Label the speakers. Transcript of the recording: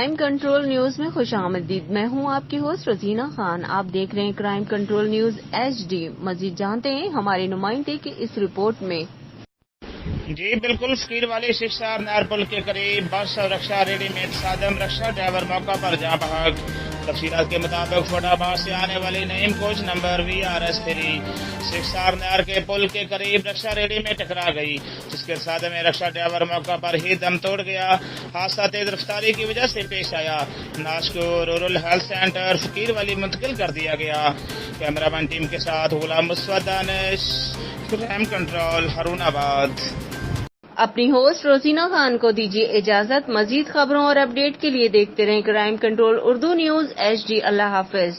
Speaker 1: Crime control news में खुशामदीद। मैं हूं आपकी होस्ट रजीना खान। आप देख रहे हैं क्राइम कंट्रोल न्यूज HD। मजीद जानते हैं हमारे नुमाइंदे की इस रिपोर्ट में।
Speaker 2: जी बिल्कुल, फकीर वाली शिक्षार नहर पुल के करीब बस और रक्षा रेडीमेड साधन रक्षा ड्राइवर मौका पर जा बहक। तफसीलात के मुताबिक फटाबाद से आने वाली नईम कोच नंबर VRS3 शिक्षार नहर के पुल के करीब रक्षा रेडी में टकरा गई, जिसके साधन में रक्षा ड्राइवर मौका पर ही दम तोड़ गया। हादसा तेज रफ्तारी की वजह से पेश आया। नाश को रूरल हेल्थ सेंटर फकीर वाली मुंतकिल कर दिया गया। कैमरामैन टीम के साथ गुलाम मुस्वद दानिश, क्राइम कंट्रोल, हारूनाबाद।
Speaker 1: अपनी होस्ट रोजीना खान को दीजिए इजाजत। मजीद खबरों और अपडेट के लिए देखते रहें crime control Urdu news HD। अल्लाह हाफिज।